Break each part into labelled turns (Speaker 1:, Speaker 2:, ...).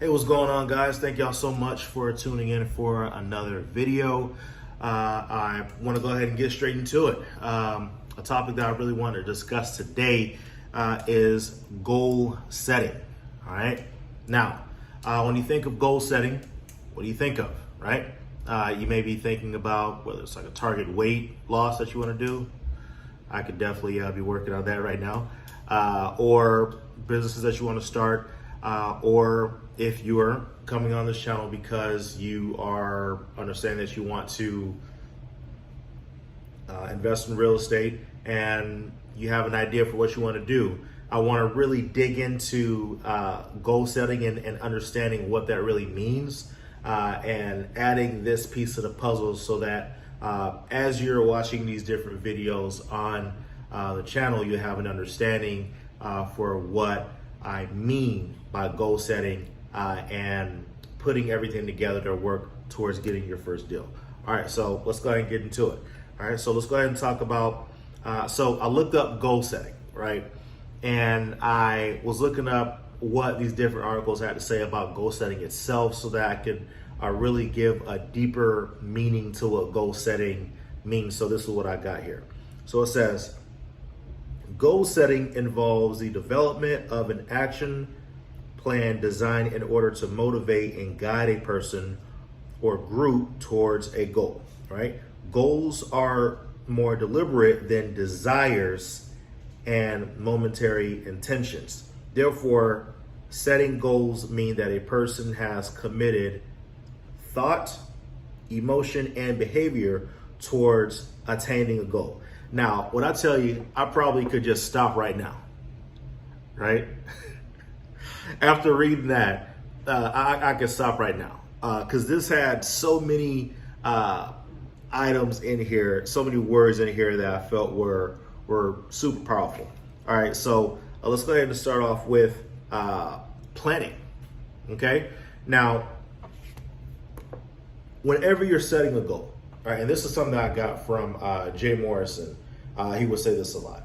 Speaker 1: Hey, what's going on, guys? Thank y'all so much for tuning in for another video. I want to go ahead and get straight into it. A topic that I really want to discuss today is goal setting. All right. Now, when you think of goal setting, what do you think of, right? You may be thinking about whether it's like a target weight loss that you want to do. I could definitely be working on that right now. Or businesses that you want to start, or if you are coming on this channel because you are understanding that you want to invest in real estate and you have an idea for what you want to do, I want to really dig into goal setting and understanding what that really means, and adding this piece of the puzzle so that as you're watching these different videos on the channel, you have an understanding for what I mean by goal setting and putting everything together to work towards getting your first deal. All right, so let's go ahead and get into it. All right, so let's go ahead and talk about, so I looked up goal setting, right? And I was looking up what these different articles had to say about goal setting itself so that I could really give a deeper meaning to what goal setting means. So this is what I got here. So it says, goal setting involves the development of an action plan designed in order to motivate and guide a person or group towards a goal, right? Goals are more deliberate than desires and momentary intentions. Therefore, setting goals mean that a person has committed thought, emotion, and behavior towards attaining a goal. Now, when I tell you, I probably could just stop right now, right? After reading that, I could stop right now because this had so many items in here, so many words in here that I felt were super powerful. All right, so let's go ahead and start off with planning, okay? Now, whenever you're setting a goal, all right, and this is something I got from Jay Morrison. He would say this a lot.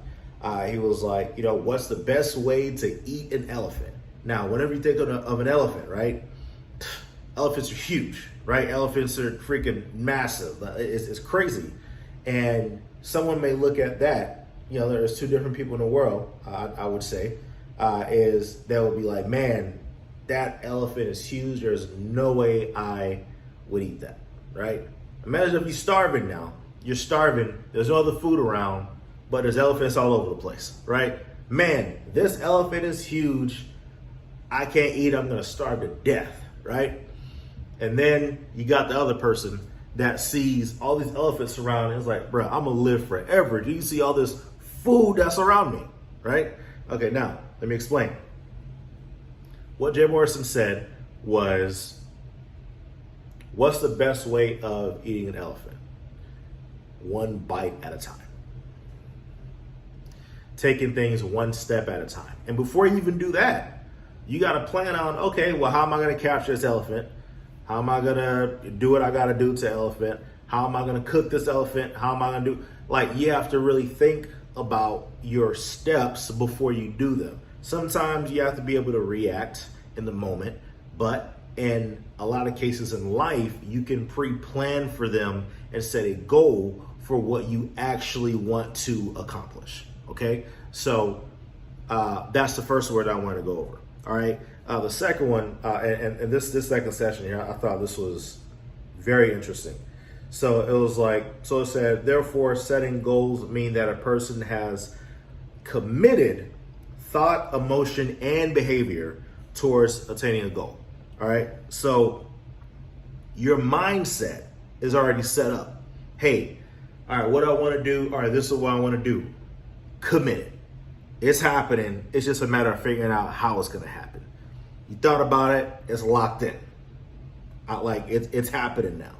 Speaker 1: He was like, you know, what's the best way to eat an elephant? Now, whenever you think of an elephant, right? Elephants are huge, right? Elephants are freaking massive. It's crazy. And someone may look at that, you know, there's two different people in the world, I would say, is that would be like, man, that elephant is huge. There's no way I would eat that, right? Imagine if you're starving now. You're starving, there's no other food around, but there's elephants all over the place, right? Man, this elephant is huge. I can't eat, I'm gonna starve to death, right? And then you got the other person that sees all these elephants around and is like, bro, I'm gonna live forever. Do you see all this food that's around me, right? Okay, now, let me explain. What Jay Morrison said was, what's the best way of eating an elephant? One bite at a time. Taking things one step at a time. And before you even do that, you got to plan on, okay, well, how am I going to capture this elephant? How am I going to do what I got to do to the elephant? How am I going to cook this elephant? How am I going to do? Like, you have to really think about your steps before you do them. Sometimes you have to be able to react in the moment, but in a lot of cases in life, you can pre-plan for them and set a goal for what you actually want to accomplish, okay? So that's the first word I want to go over, all right? The second one, and this second session here, I thought this was very interesting. So it was like, so it said, therefore setting goals mean that a person has committed thought, emotion, and behavior towards attaining a goal. All right, so your mindset is already set up. Hey, all right, what do I want to do? All right, this is what I want to do. Commit it. It's happening. It's just a matter of figuring out how it's going to happen. You thought about it. It's locked in. It's happening now.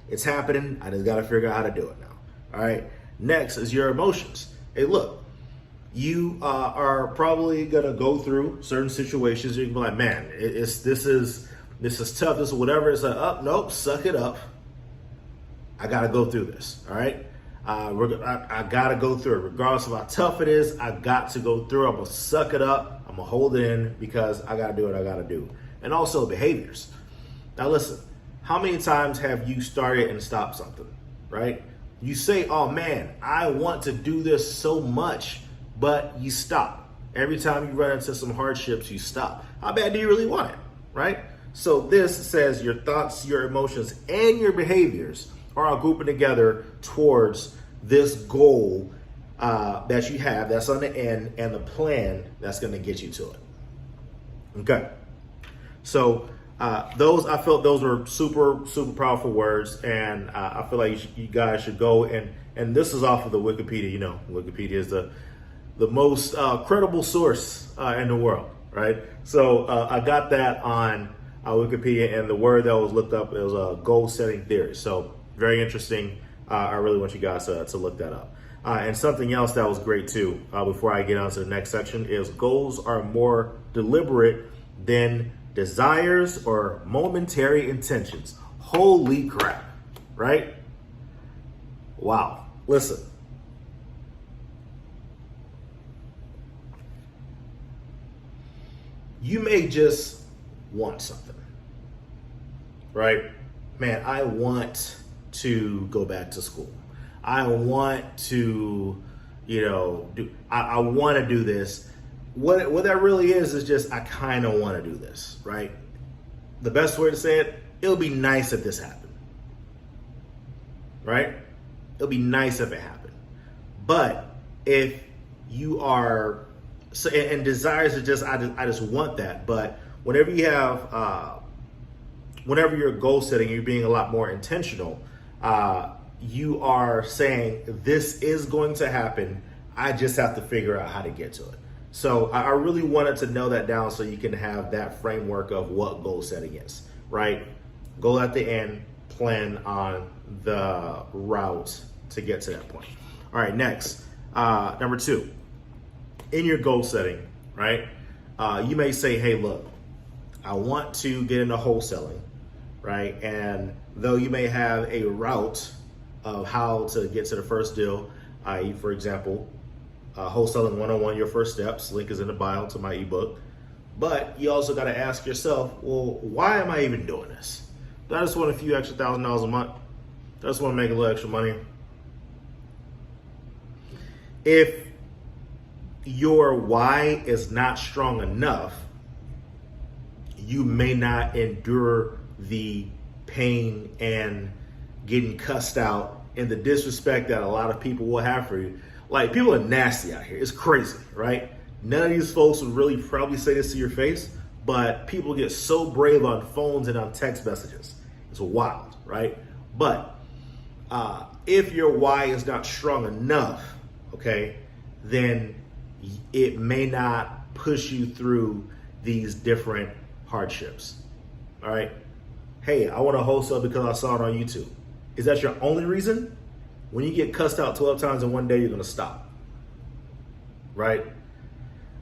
Speaker 1: It's happening. I just got to figure out how to do it now. All right. Next is your emotions. Hey, look, you are probably going to go through certain situations. You can be like, man, this is tough. This is whatever. It's like, oh, nope, suck it up. I got to go through this. All right. I got to go through it. Regardless of how tough it is, I got to go through it. I'm going to suck it up. I'm going to hold it in because I got to do what I got to do. and also behaviors. Now listen, how many times have you started and stopped something, right? You say, oh man, I want to do this so much, but you stop. Every time you run into some hardships, you stop. How bad do you really want it, right? So this says your thoughts, your emotions, and your behaviors are all grouping together towards this goal that you have that's on the end, and the plan that's going to get you to it. Okay. So I felt those were super, super powerful words, and I feel like you guys should go and this is off of the Wikipedia. You know, Wikipedia is the most credible source in the world, right? So I got that on Wikipedia, and the word that was looked up is goal setting theory. So very interesting. I really want you guys to look that up. And something else that was great too, before I get on to the next section, is goals are more deliberate than desires or momentary intentions. Holy crap, right? Wow. Listen. You may just want something, right? Man, I want to go back to school. I want to, I want to do this. What that really is just, I kind of want to do this, right? The best way to say it, it'll be nice if this happened, right? It'll be nice if it happened. But if you are, and desires are just, I just want that. But whenever you have, whenever you're goal setting, you're being a lot more intentional. You are saying, this is going to happen. I just have to figure out how to get to it. So I really wanted to know that down so you can have that framework of what goal setting is, right? Goal at the end, plan on the route to get to that point. All right, next, number 2, in your goal setting, right? You may say, hey, look, I want to get into wholesaling, right? And though you may have a route of how to get to the first deal, i.e., for example, Wholesaling 101, Your First Steps, link is in the bio to my ebook. But you also got to ask yourself, well, why am I even doing this? Do I just want a few extra $1,000 a month? Do I just want to make a little extra money? If your why is not strong enough, you may not endure the pain and getting cussed out and the disrespect that a lot of people will have for you. Like, people are nasty out here. It's crazy, right? None of these folks would really probably say this to your face, but people get so brave on phones and on text messages. It's wild, right? But if your why is not strong enough, okay, then it may not push you through these different hardships, all right? Hey, I want to wholesale because I saw it on YouTube. Is that your only reason? When you get cussed out 12 times in one day, you're going to stop, right?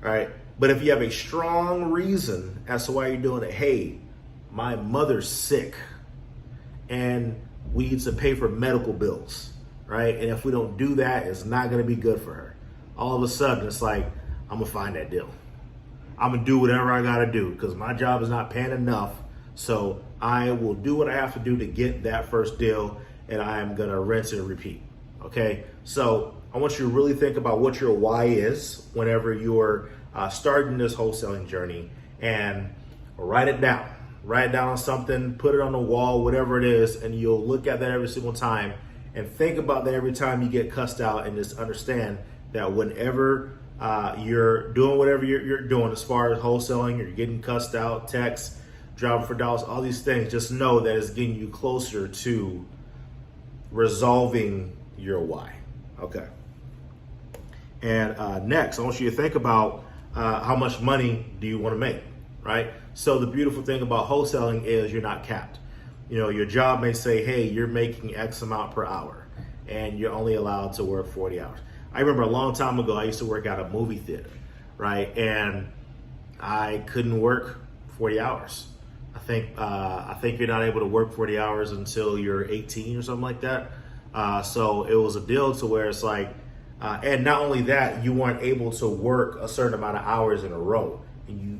Speaker 1: All right. But if you have a strong reason as to why you're doing it, hey, my mother's sick and we need to pay for medical bills, right? And if we don't do that, it's not going to be good for her. All of a sudden, it's like, I'm going to find that deal. I'm going to do whatever I got to do because my job is not paying enough. So I will do what I have to do to get that first deal, and I am going to rinse and repeat. Okay. So I want you to really think about what your why is whenever you're starting this wholesaling journey, and write it down. Write it down on something, put it on the wall, whatever it is, and you'll look at that every single time and think about that every time you get cussed out, and just understand that whenever you're doing whatever you're doing as far as wholesaling, you're getting cussed out, texts, driving for dollars, all these things, just know that it's getting you closer to resolving your why. Okay. And next, I want you to think about how much money do you want to make, right? So the beautiful thing about wholesaling is you're not capped. You know, your job may say, hey, you're making X amount per hour, and you're only allowed to work 40 hours. I remember a long time ago, I used to work at a movie theater, right? And I couldn't work 40 hours. I think you're not able to work 40 hours until you're 18 or something like that. So it was a deal to where it's like, and not only that, you weren't able to work a certain amount of hours in a row.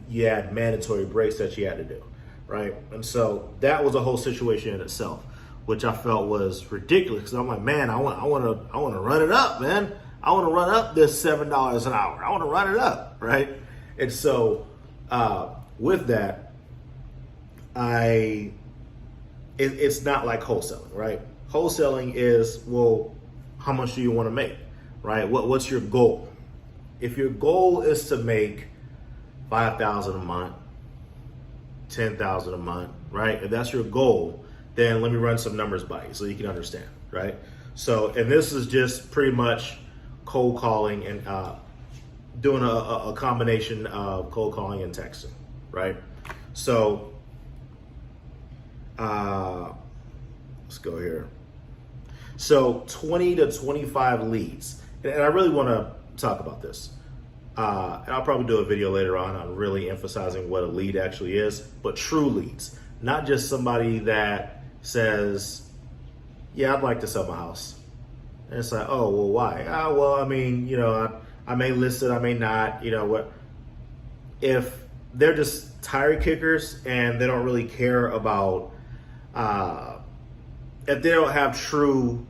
Speaker 1: you had mandatory breaks that you had to do, right? And so that was a whole situation in itself, which I felt was ridiculous. Because I'm like, man, I want to run it up, man. I want to run up this $7 an hour. I want to run it up, right? And so with that, it's not like wholesaling, right? Wholesaling is, well, how much do you want to make, right? What's your goal? If your goal is to make $5,000 a month, $10,000 a month, right? If that's your goal, then let me run some numbers by you so you can understand, right? So, and this is just pretty much cold calling and doing a combination of cold calling and texting, right? So, let's go here. So 20 to 25 leads. And I really want to talk about this. And I'll probably do a video later on really emphasizing what a lead actually is, but true leads, not just somebody that says, yeah, I'd like to sell my house. And it's like, oh, well, why? Well, I mean, I may list it, I may not, what? If they're just tire kickers and they don't really care about, if they don't have true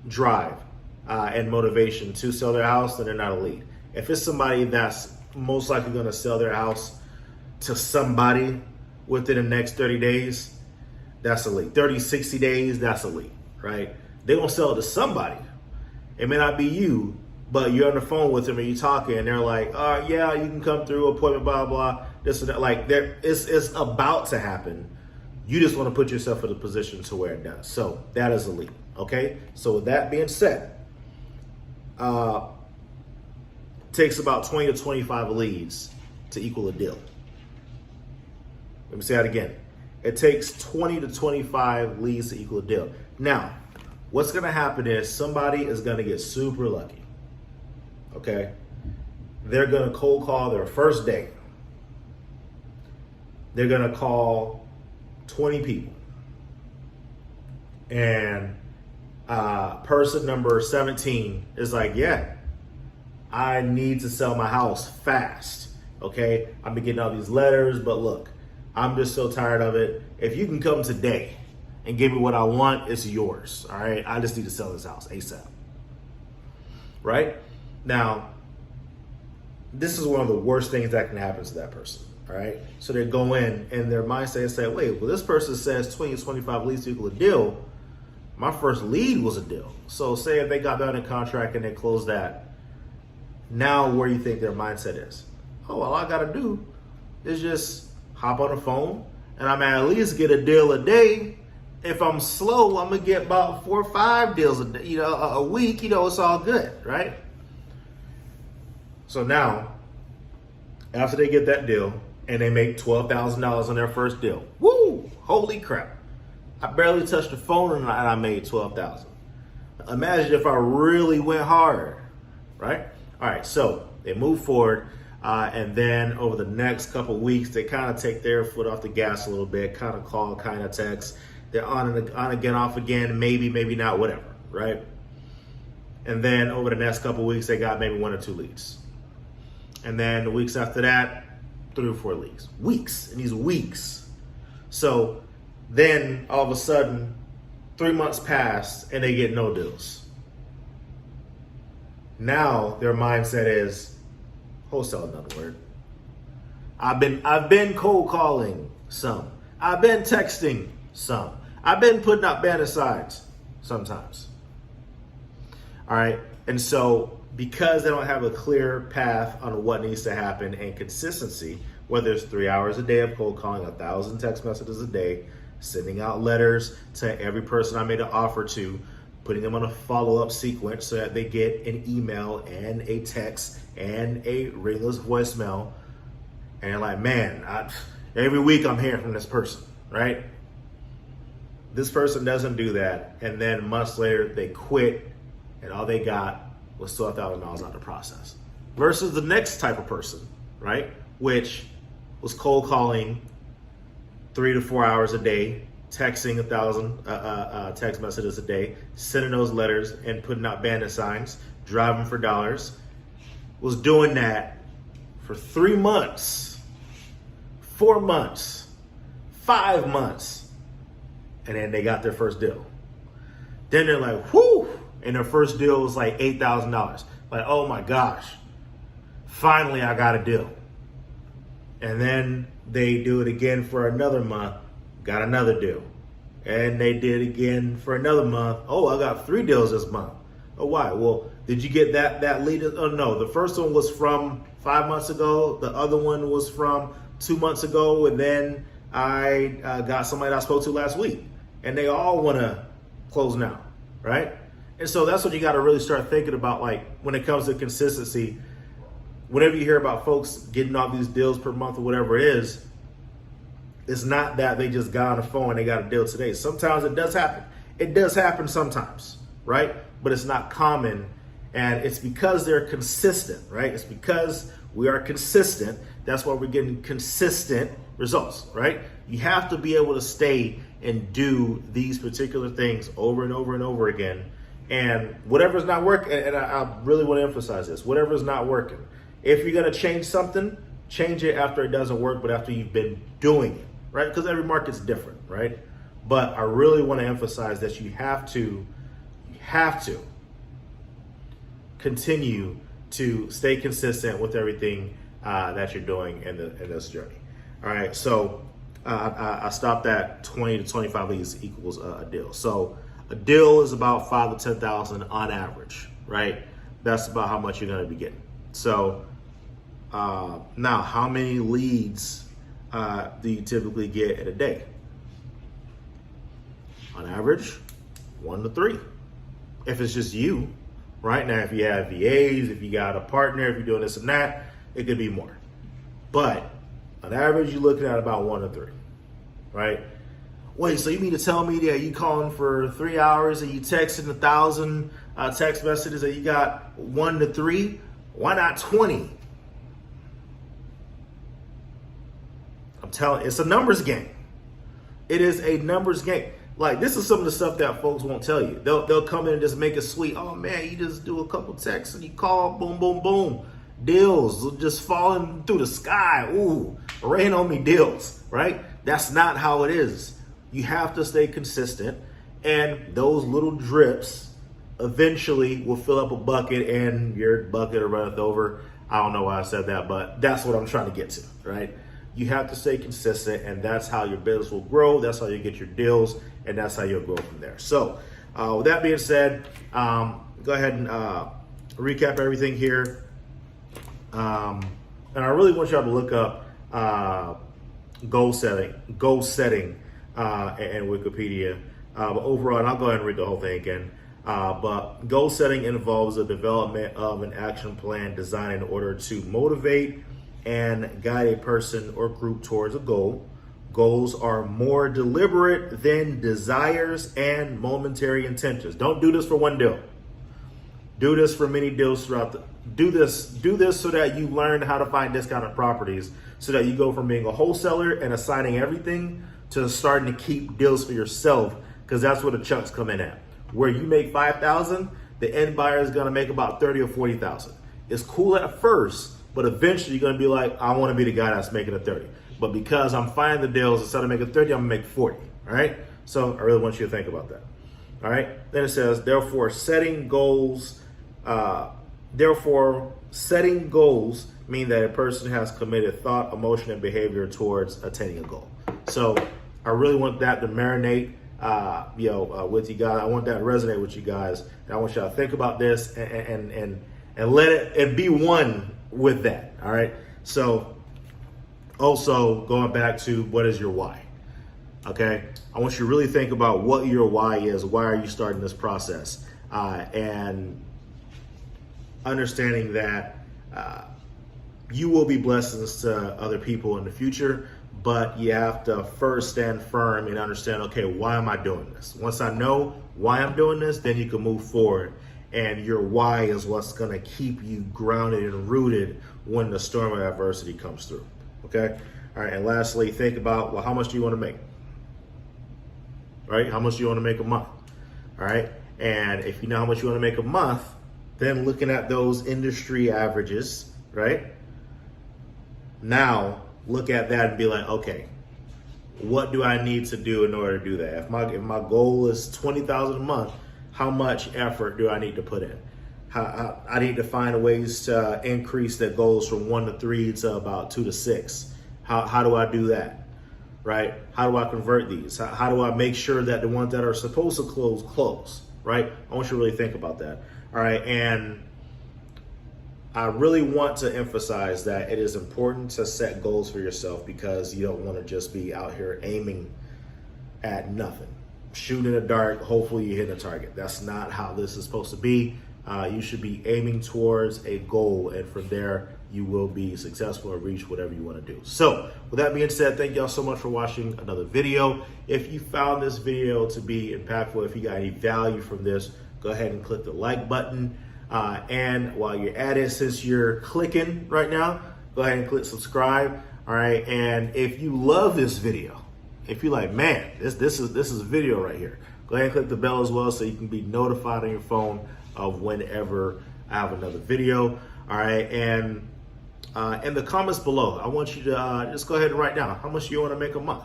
Speaker 1: drive and motivation to sell their house, then they're not a lead. If it's somebody that's most likely going to sell their house to somebody within the next 30 days, that's a lead. 30, 60 days, that's a lead, right? They're going to sell it to somebody. It may not be you, but you're on the phone with them and you're talking and they're like, yeah, you can come through, appointment, blah, blah, this and that. Like, it's about to happen. You just want to put yourself in a position to where it does. So that is a lead, okay? So with that being said, takes about 20 to 25 leads to equal a deal. Let me say that again. It takes 20 to 25 leads to equal a deal. Now, what's going to happen is somebody is going to get super lucky, okay? They're going to cold call their first day. They're going to call 20 people. And person number 17 is like, yeah, I need to sell my house fast, okay? I've been getting all these letters, but look, I'm just so tired of it. If you can come today and give me what I want, it's yours, all right? I just need to sell this house ASAP, right? Now, this is one of the worst things that can happen to that person, all right? So they go in and their mindset and say, wait, well, this person says 20 to 25 leads to equal a deal. My first lead was a deal. So say if they got that in contract and they closed that, now where do you think their mindset is? Oh, all I gotta do is just hop on the phone and I'm at least get a deal a day. If I'm slow, I'm gonna get about 4 or 5 deals a day, a week, it's all good, right? So now, after they get that deal and they make $12,000 on their first deal, woo, holy crap. I barely touched the phone and I made $12,000. Imagine if I really went hard, right? All right, so they move forward, and then over the next couple of weeks, they kind of take their foot off the gas a little bit, kind of call, kind of text. They're on again, off again, maybe, maybe not, whatever, right? And then over the next couple of weeks, they got maybe 1 or 2 leads. And then the weeks after that, 3 or 4 leads. Weeks, and these weeks. So then all of a sudden, 3 months pass and they get no deals. Now their mindset is wholesale, another word. I've been cold calling some. I've been texting some. I've been putting up banner signs sometimes. All right. And so because they don't have a clear path on what needs to happen and consistency, whether it's 3 hours a day of cold calling, 1,000 text messages a day, sending out letters to every person I made an offer to, putting them on a follow-up sequence so that they get an email and a text and a ringless voicemail. And you're like, man, every week I'm hearing from this person, right? This person doesn't do that. And then months later, they quit and all they got was $12,000 out of the process. Versus the next type of person, right? Which was cold calling 3 to 4 hours a day, texting 1,000 text messages a day, sending those letters and putting out bandit signs, driving for dollars, was doing that for 3 months, 4 months, 5 months, and then they got their first deal. Then they're like, whoo, and their first deal was like $8,000. Like, oh my gosh, finally I got a deal. And then they do it again for another month, got another deal. And they did it again for another month. Oh, I got 3 deals this month. Oh, why? Well, did you get that lead? Oh, no, the first one was from 5 months ago. The other one was from 2 months ago. And then I got somebody that I spoke to last week. And they all want to close now, right? And so that's what you got to really start thinking about, like, when it comes to consistency. Whenever you hear about folks getting all these deals per month or whatever it is, it's not that they just got on the phone and they got a deal today. Sometimes it does happen. It does happen sometimes, right? But it's not common, and it's because they're consistent, right? It's because we are consistent. That's why we're getting consistent results, right? You have to be able to stay and do these particular things over and over and over again. And whatever's not working, and I really want to emphasize this, whatever's not working, if you're going to change something, change it after it doesn't work, but after you've been doing it, right? Because every market's different, right? But I really want to emphasize that you have to continue to stay consistent with everything that you're doing in this journey. All right, so I stopped at 20 to 25 leads equals a deal. So a deal is about 5 to 10,000 on average, right? That's about how much you're going to be getting. So now, how many leads do you typically get in a day? On average, 1 to 3. If it's just you, right? Now, if you have VAs, if you got a partner, if you're doing this and that, it could be more. But on average, you're looking at about 1 to 3, right? Wait, so you mean to tell me that you calling for 3 hours and you texting 1,000 text messages and you got 1 to 3? Why not 20? I'm telling you, it's a numbers game. It is a numbers game. Like, this is some of the stuff that folks won't tell you. They'll come in and just make it sweet. Oh man, you just do a couple texts and you call, boom, boom, boom. Deals just falling through the sky. Ooh, rain on me deals, right? That's not how it is. You have to stay consistent, and those little drips eventually will fill up a bucket and your bucket will run over. I don't know why I said that, but that's what I'm trying to get to, right? You have to stay consistent, and that's how your business will grow. That's how you get your deals, and that's how you'll grow from there. So with that being said, go ahead and recap everything here. And I really want y'all to look up goal setting and Wikipedia. But overall, and I'll go ahead and read the whole thing again. But goal setting involves the development of an action plan designed in order to motivate and guide a person or group towards a goal. Goals are more deliberate than desires and momentary intentions. Don't do this for one deal. Do this for many deals throughout do this so that you learn how to find discounted properties, so that you go from being a wholesaler and assigning everything to starting to keep deals for yourself, because that's where the chunks come in at. Where you make 5,000, the end buyer is going to make about 30 or 40,000. It's cool at first, but eventually you're going to be like, I want to be the guy that's making a 30. But because I'm finding the deals, instead of making 30, I'm going to make 40. All right. So I really want you to think about that. All right. Then it says, therefore, setting goals mean that a person has committed thought, emotion, and behavior towards attaining a goal. So I really want that to marinate with you guys. I want that to resonate with you guys. And I want y'all to think about this and let it and be one with that. All right. So also going back to, what is your why? Okay. I want you to really think about what your why is. Why are you starting this process? And understanding that you will be blessings to other people in the future, but you have to first stand firm and understand, okay, why am I doing this? Once I know why I'm doing this, then you can move forward. And your why is what's going to keep you grounded and rooted when the storm of adversity comes through. Okay? All right. And lastly, think about, well, how much do you want to make? Right? How much do you want to make a month? All right. And if you know how much you want to make a month, then looking at those industry averages, right? Now look at that and be like, okay, what do I need to do in order to do that? If my goal is $20,000 a month, how much effort do I need to put in? I need to find ways to increase that goals from 1 to 3 to about 2 to 6. How do I do that? Right? How do I convert these? How do I make sure that the ones that are supposed to close? Right? I want you to really think about that. All right. And I really want to emphasize that it is important to set goals for yourself, because you don't want to just be out here aiming at nothing. Shoot in the dark, hopefully you hit a target. That's not how this is supposed to be. You should be aiming towards a goal, and from there you will be successful and reach whatever you want to do. So with that being said, thank y'all so much for watching another video. If you found this video to be impactful, if you got any value from this, go ahead and click the like button. And while you're at it, since you're clicking right now, go ahead and click subscribe. All right. And if you love this video, if you're like, man, this is a video right here, go ahead and click the bell as well, so you can be notified on your phone of whenever I have another video. All right. And in the comments below, I want you to just go ahead and write down how much you want to make a month.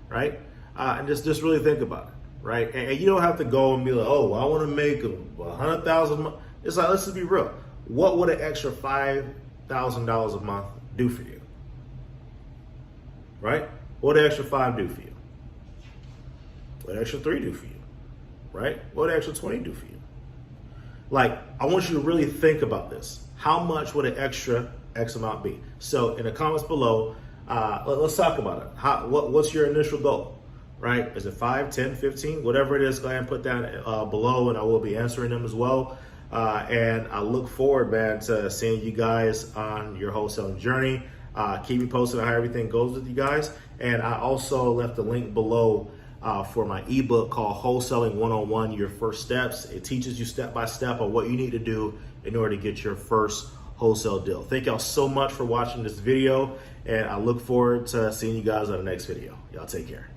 Speaker 1: Right. And just really think about it. Right. And you don't have to go and be like, oh, well, I want to make $100,000 a month. It's like, let's just be real. What would an extra $5,000 a month do for you? Right? What would an extra 5 do for you? What would an extra 3 do for you? Right? What would an extra 20 do for you? Like, I want you to really think about this. How much would an extra X amount be? So in the comments below, let's talk about it. What's your initial goal? Right? Is it 5, 10, 15? Whatever it is, go ahead and put that below, and I will be answering them as well. And I look forward, man, to seeing you guys on your wholesaling journey. Keep me posted on how everything goes with you guys. And I also left a link below for my ebook called Wholesaling 101, Your First Steps. It teaches you step by step on what you need to do in order to get your first wholesale deal. Thank y'all so much for watching this video, and I look forward to seeing you guys on the next video. Y'all take care.